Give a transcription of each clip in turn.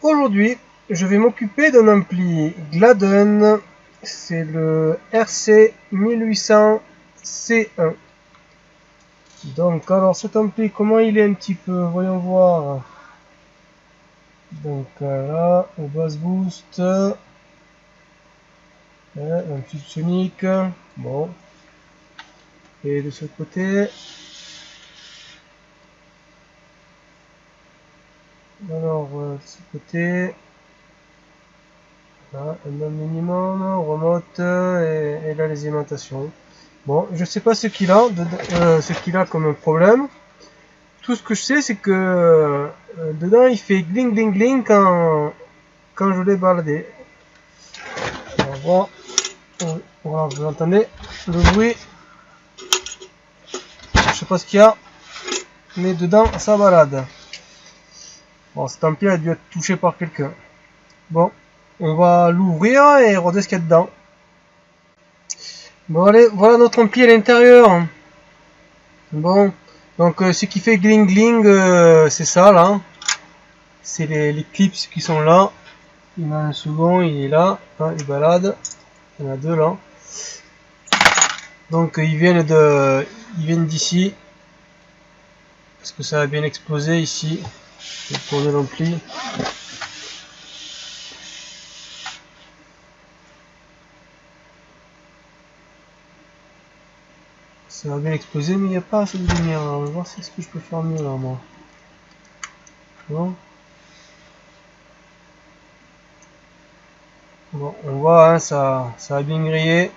Aujourd'hui, je vais m'occuper d'un ampli Gladden, c'est le RC1800C1. Donc, alors cet ampli, comment il est un petit peu? Voyons voir. Donc là, le bass boost, un petit sonic, bon. Et de ce côté, alors de ce côté, là, un minimum, remote et là les alimentations. Bon, je sais pas ce qu'il a, ce qu'il a comme problème. Tout ce que je sais, c'est que dedans il fait gling gling gling quand je l'ai baladé. On va voir. Voilà, vous entendez le bruit. Je sais pas ce qu'il y a, mais dedans ça balade. Bon, cet ampli a dû être touché par quelqu'un. Bon, on va l'ouvrir et regarder ce qu'il y a dedans. Bon, allez, voilà notre ampli à l'intérieur. Bon, donc ce qui fait gling gling, c'est ça là. C'est les clips qui sont là. Il y en a un second, il est là, hein, il balade. Il y en a deux là. Donc ils viennent d'ici. Parce que ça a bien explosé ici. Je vais tourner l'ampli. Ça a bien explosé, mais il n'y a pas assez de lumière là. On va voir si ce que je peux faire mieux là moi. Bon. Bon, on voit, hein, ça a bien grillé.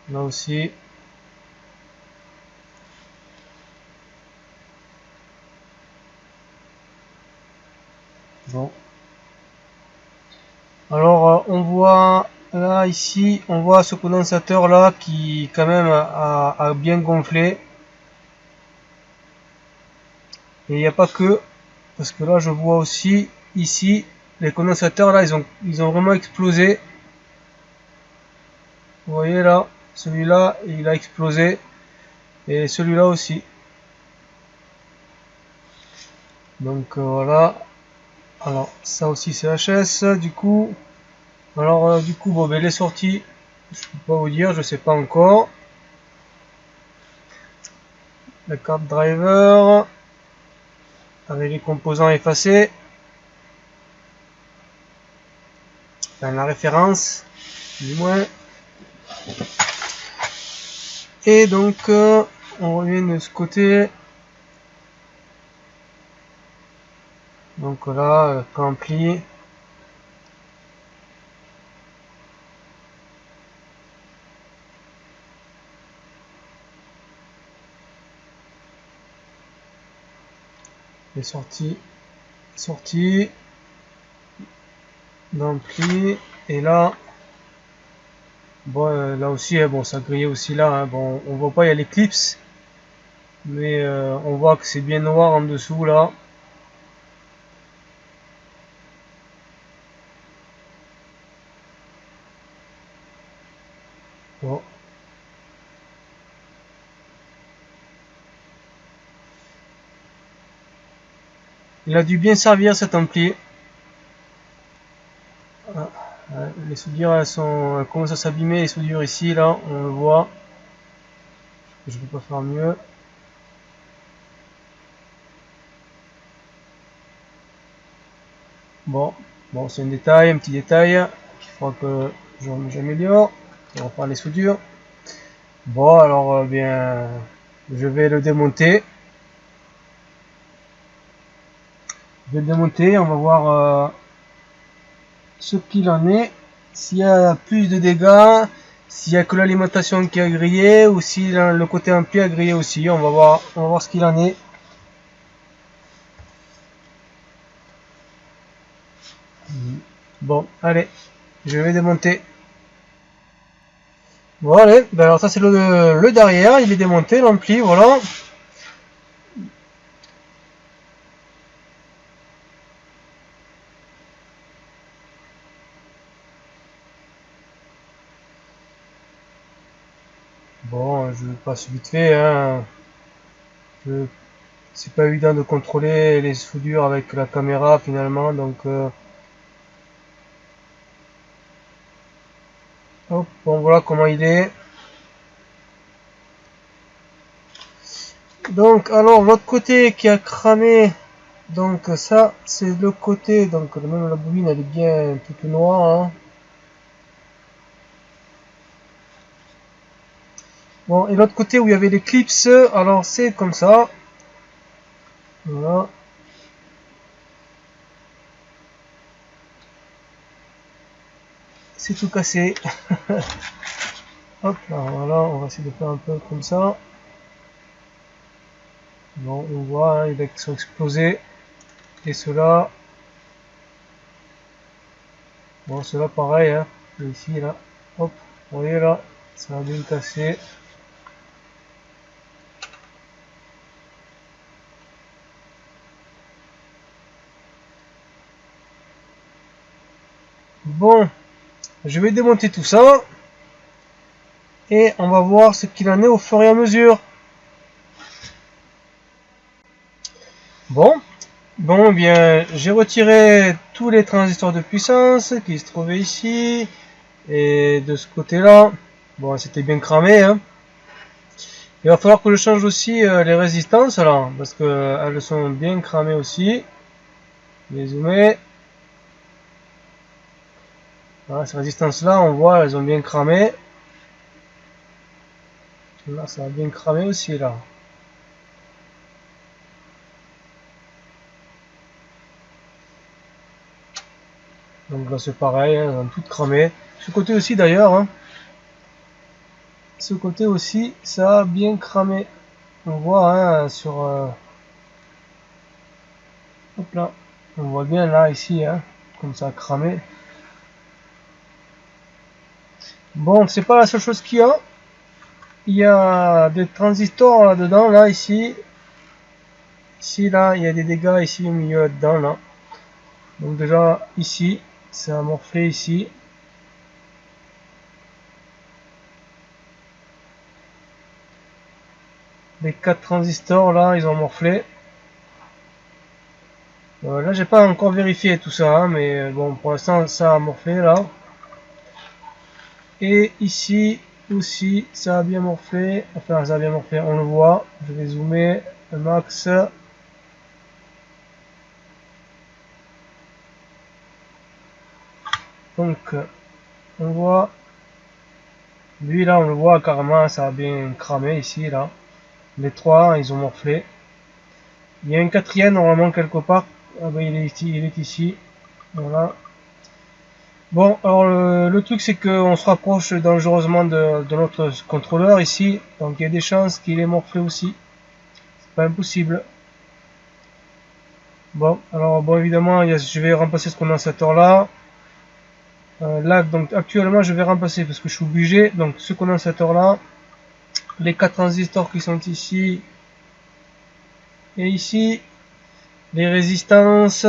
Là aussi. Bon. Alors, on voit là, ici, on voit ce condensateur là qui quand même a bien gonflé. Et il n'y a pas que, parce que là je vois aussi ici les condensateurs là ils ont vraiment explosé. Vous voyez là, celui-là il a explosé et celui-là aussi. Donc voilà. Alors ça aussi c'est HS du coup. Alors du coup bon ben les sorties, je peux pas vous dire, je sais pas encore. La carte driver avec les composants effacés. Enfin la référence du moins. Et donc on revient de ce côté. Donc là, préampli. Les sorties d'ampli. Et là, bon, là aussi, bon, ça grillait aussi là. Hein, bon, on voit pas, il y a l'éclipse. Mais on voit que c'est bien noir en dessous là. Bon. Il a dû bien servir cet ampli. Ah, les soudures elles commencent à s'abîmer, les soudures ici là, on le voit. Je peux pas faire mieux. Bon, c'est un détail, un petit détail. Il faudra que j'améliore. On va faire les soudures. Bon, alors bien, je vais le démonter. Je vais le démonter, on va voir ce qu'il en est. S'il y a plus de dégâts, s'il y a que l'alimentation qui a grillé ou si le côté ampli a grillé aussi. On va voir ce qu'il en est. Bon, allez, je vais démonter. Bon, allez, ben alors ça c'est le derrière, il est démonté, l'ampli, voilà. Bon, je passe vite fait, hein. c'est pas évident de contrôler les soudures avec la caméra finalement, donc hop, bon voilà comment il est. Donc alors l'autre côté qui a cramé, donc ça c'est le côté, donc même la bobine elle est bien toute noire, hein. Bon, et l'autre côté où il y avait les clips, alors c'est comme ça. Voilà. C'est tout cassé. Hop là, voilà, on va essayer de faire un peu comme ça. Bon, on voit, hein, ils sont explosés. Et ceux-là, bon, ceux-là pareil, hein. Et ici, là, hop, vous voyez là, ça a bien cassé. Bon, je vais démonter tout ça. Et on va voir ce qu'il en est au fur et à mesure. Bon, bon, bien, j'ai retiré tous les transistors de puissance qui se trouvaient ici. Et de ce côté-là, bon, c'était bien cramé, hein. Il va falloir que je change aussi les résistances, alors, parce que elles sont bien cramées aussi. Les zoomer. Voilà, ces résistances-là, on voit, elles ont bien cramé. Là, ça a bien cramé aussi, là. Donc là, c'est pareil, hein, elles ont toutes cramé. Ce côté aussi, d'ailleurs, hein. Ce côté aussi, ça a bien cramé. On voit, hein, sur... hop là. On voit bien, là, ici, hein, comme ça a cramé. Bon, c'est pas la seule chose qu'il y a. Il y a des transistors là-dedans, là, ici. Ici, là, il y a des dégâts ici au milieu, là-dedans, là. Donc déjà, ici, ça a morflé ici. Les 4 transistors, là, ils ont morflé. Là, j'ai pas encore vérifié tout ça, hein, mais bon, pour l'instant, ça a morflé, là. Et ici, aussi, ça a bien morflé. Enfin, ça a bien morflé, on le voit. Je vais zoomer un max. Donc, on voit, lui là, on le voit carrément, ça a bien cramé ici, là. Les trois, ils ont morflé. Il y a un quatrième normalement quelque part. Ah ben, il est ici. Voilà. Bon, alors le truc c'est qu'on se rapproche dangereusement de notre contrôleur ici. Donc il y a des chances qu'il ait morflé aussi. C'est pas impossible. Bon, alors bon évidemment, je vais remplacer ce condensateur là. Là, donc actuellement je vais remplacer parce que je suis obligé. Donc ce condensateur là, les 4 transistors qui sont ici et ici, les résistances,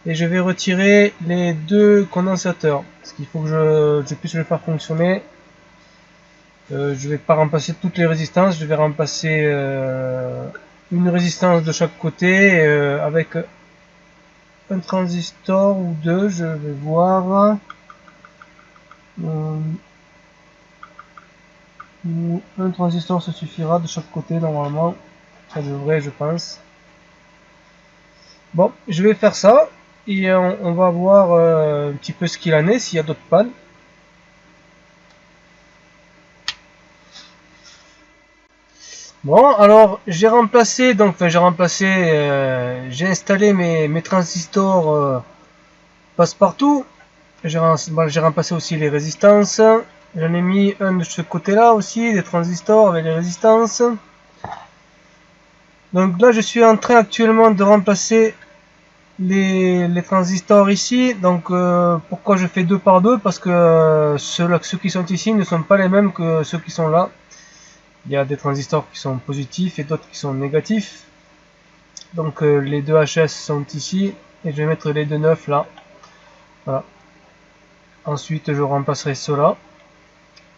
et je vais retirer les 2 condensateurs parce qu'il faut que je puisse le faire fonctionner. Je vais pas remplacer toutes les résistances, je vais remplacer une résistance de chaque côté avec un transistor ou deux, je vais voir. Un transistor ça suffira de chaque côté normalement, ça devrait, je pense. Bon, je vais faire ça et on va voir un petit peu ce qu'il en est, s'il y a d'autres pannes. Bon, alors j'ai remplacé, donc enfin, j'ai installé mes transistors passe-partout. J'ai remplacé aussi les résistances. J'en ai mis un de ce côté-là aussi, des transistors avec les résistances. Donc là, je suis en train actuellement de remplacer les transistors ici. Donc pourquoi je fais 2 par 2? Parce que ceux qui sont ici ne sont pas les mêmes que ceux qui sont là. Il y a des transistors qui sont positifs et d'autres qui sont négatifs. Donc les 2 HS sont ici et je vais mettre les 2 neufs là. Voilà. Ensuite je remplacerai ceux-là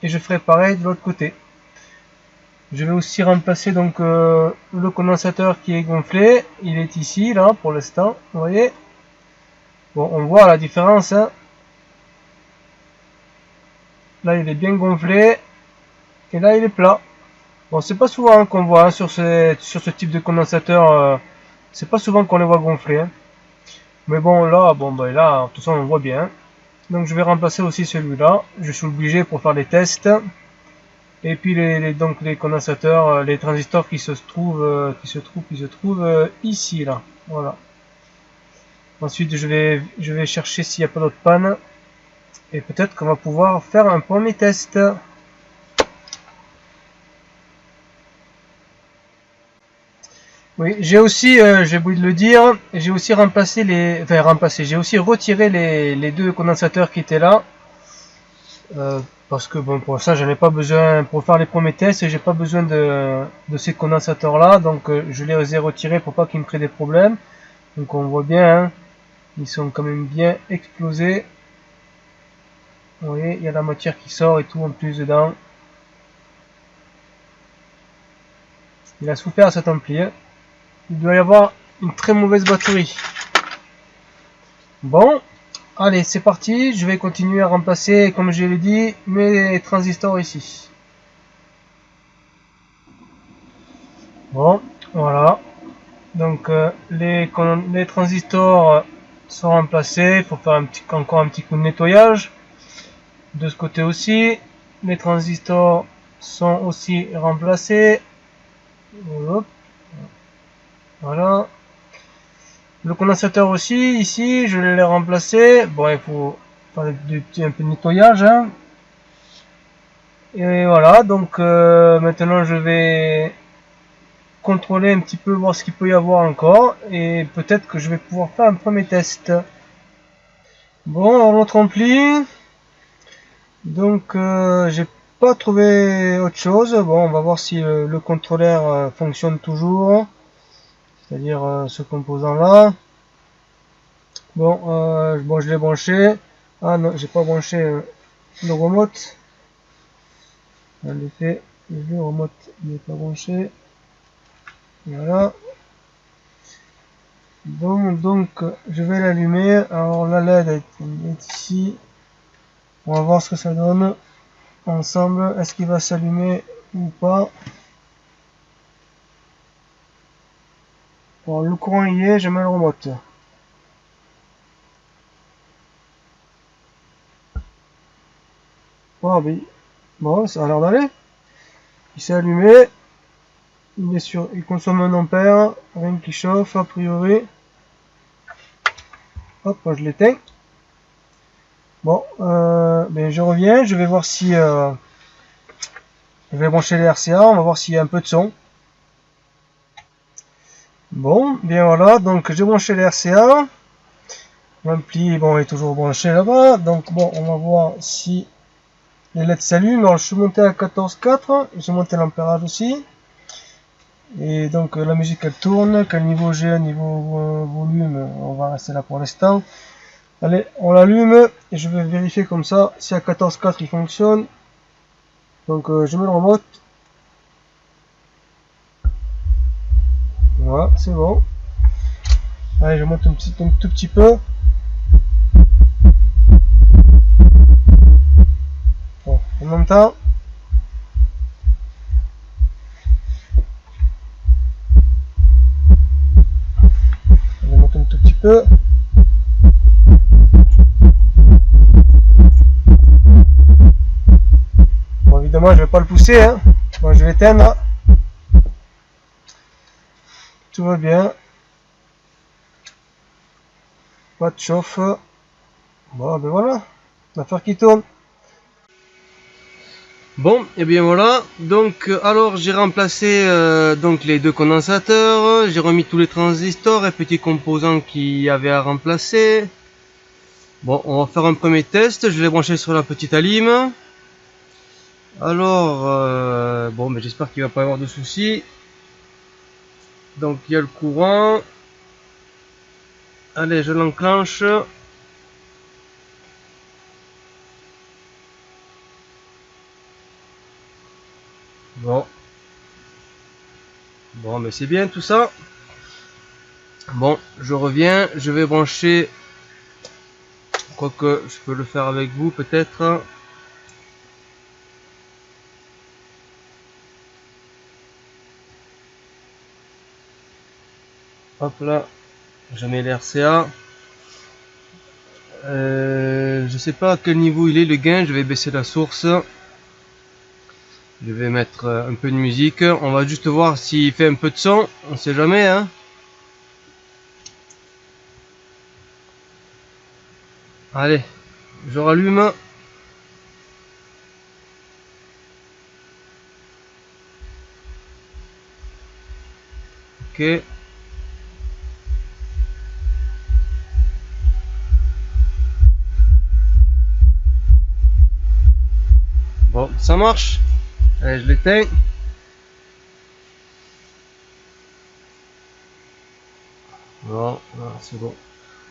et je ferai pareil de l'autre côté. Je vais aussi remplacer donc le condensateur qui est gonflé. Il est ici, là, pour l'instant. Vous voyez? Bon, on voit la différence, hein. Là, il est bien gonflé. Et là, il est plat. Bon, c'est pas souvent qu'on voit hein, sur ce type de condensateur. C'est pas souvent qu'on les voit gonfler. Hein. Mais bon, là, là, de toute façon, on voit bien. Donc, je vais remplacer aussi celui-là. Je suis obligé pour faire les tests. Et puis donc les condensateurs, les transistors qui se trouvent, ici là. Voilà. Ensuite, je vais chercher s'il n'y a pas d'autre panne. Et peut-être qu'on va pouvoir faire un premier test. Oui, j'ai aussi, j'ai oublié de le dire, j'ai aussi remplacé j'ai aussi retiré les deux condensateurs qui étaient là. Parce que bon, pour ça, j'en ai pas besoin, pour faire les premiers tests, j'ai pas besoin de ces condensateurs là. Donc, je les ai retirés pour pas qu'ils me créent des problèmes. Donc, on voit bien, hein, ils sont quand même bien explosés. Vous voyez, il y a la matière qui sort et tout en plus dedans. Il a souffert cet ampli. Hein. Il doit y avoir une très mauvaise batterie. Bon, allez, c'est parti. Je vais continuer à remplacer, comme je l'ai dit, mes transistors ici. Bon, voilà. Donc, les transistors sont remplacés. Il faut faire encore un petit coup de nettoyage. De ce côté aussi, les transistors sont aussi remplacés. Hop. Voilà. Le condensateur aussi, ici, je l'ai remplacé. Bon, il faut faire un peu de nettoyage. Hein. Et voilà, donc maintenant je vais contrôler un petit peu, voir ce qu'il peut y avoir encore. Et peut-être que je vais pouvoir faire un premier test. Bon, alors l'autre ampli. Donc j'ai pas trouvé autre chose. Bon, on va voir si le contrôleur fonctionne toujours. C'est-à-dire ce composant là. Bon, je l'ai branché. Ah non, j'ai pas branché le remote. En effet, le remote n'est pas branché. Voilà. Bon, donc je vais l'allumer. Alors la LED est ici. On va voir ce que ça donne ensemble. Est-ce qu'il va s'allumer ou pas? Bon, le courant y est, je mets le remote. Oh, oui. Bon, ça a l'air d'aller. Il s'est allumé. Il consomme 1 ampère. Rien qui chauffe, a priori. Hop, je l'éteins. Bon, ben je reviens. Je vais voir si... je vais brancher les RCA. On va voir s'il y a un peu de son. Bon, bien voilà. Donc, j'ai branché les RCA. L'ampli, bon, est toujours branché là-bas. Donc, bon, on va voir si les LED s'allument. Alors, je suis monté à 14,4. J'ai monté l'ampérage aussi. Et donc, la musique, elle tourne. Quel niveau j'ai, niveau volume, on va rester là pour l'instant. Allez, on l'allume. Et je vais vérifier comme ça si à 14,4 il fonctionne. Donc, je mets le remote. Voilà, c'est bon. Allez, je monte un tout petit peu. Bon, en même temps. Je monte un tout petit peu. Bon, évidemment, je vais pas le pousser. Hein. Bon, je vais l'éteindre. Tout va bien. Pas de chauffe. Bon, ben voilà. L'affaire qui tourne. Bon, et bien voilà. Donc, alors j'ai remplacé donc les deux condensateurs. J'ai remis tous les transistors et petits composants qu'il y avait à remplacer. Bon, on va faire un premier test. Je l'ai branché sur la petite alim. Alors, bon, mais j'espère qu'il va pas y avoir de soucis. Donc, il y a le courant. Allez, je l'enclenche. Bon, Bon, mais c'est bien tout ça. Bon, je reviens, je vais brancher, quoique je peux le faire avec vous peut-être. Hop là, je mets l'RCA. Je sais pas à quel niveau il est le gain, je vais baisser la source. Je vais mettre un peu de musique, on va juste voir s'il fait un peu de son, on sait jamais hein. Allez, je rallume. Ok. Bon, ça marche. Allez, je l'éteins. Bon, c'est bon.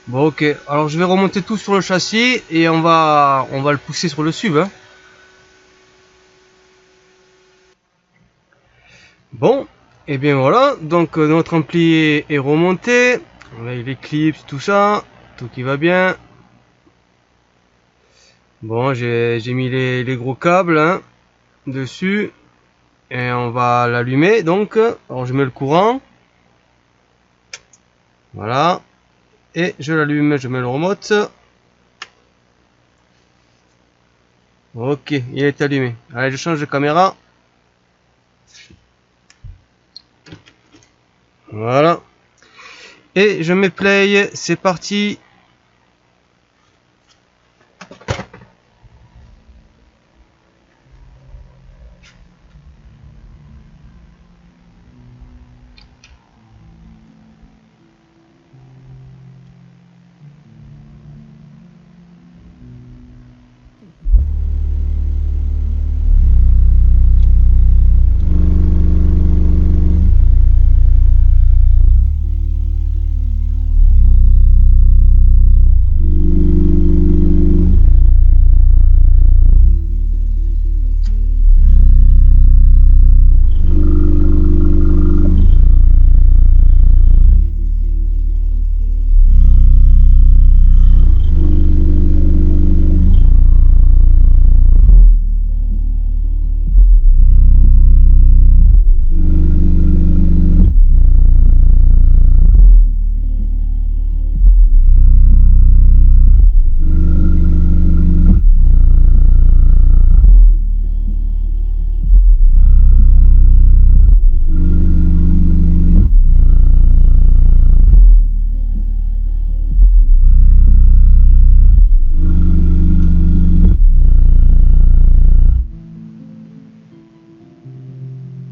Bon, ok. Alors, je vais remonter tout sur le châssis et on va le pousser sur le sub. Hein. Bon, et bien voilà. Donc, notre ampli est remonté. On a les clips, tout ça. Tout qui va bien. Bon, j'ai mis les gros câbles hein, dessus. Et on va l'allumer. Donc, alors je mets le courant. Voilà. Et je l'allume, je mets le remote. Ok, il est allumé. Allez, je change de caméra. Voilà. Et je mets play, c'est parti.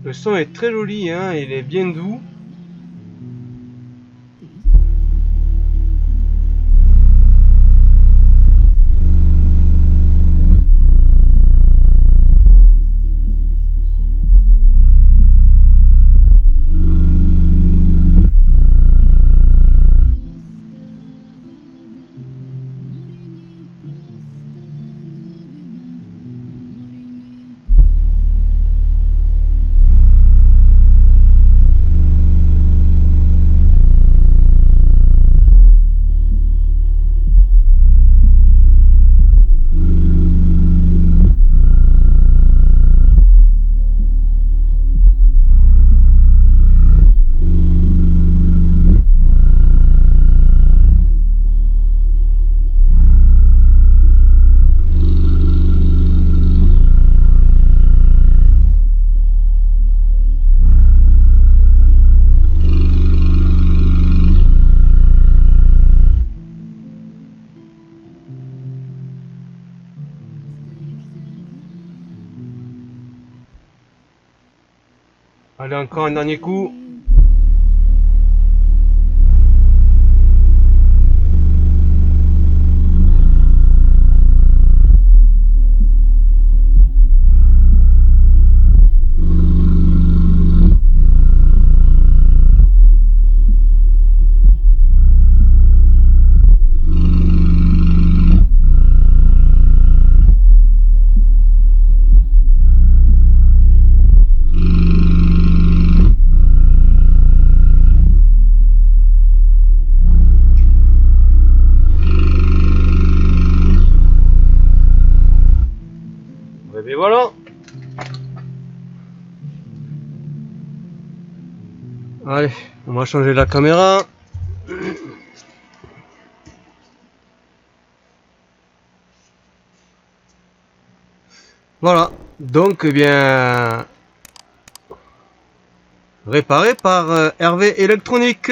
Le son est très joli, hein, il est bien doux. Allez, encore un dernier coup. Allez, on va changer la caméra. Voilà, donc eh bien réparé par Hervé Électronique.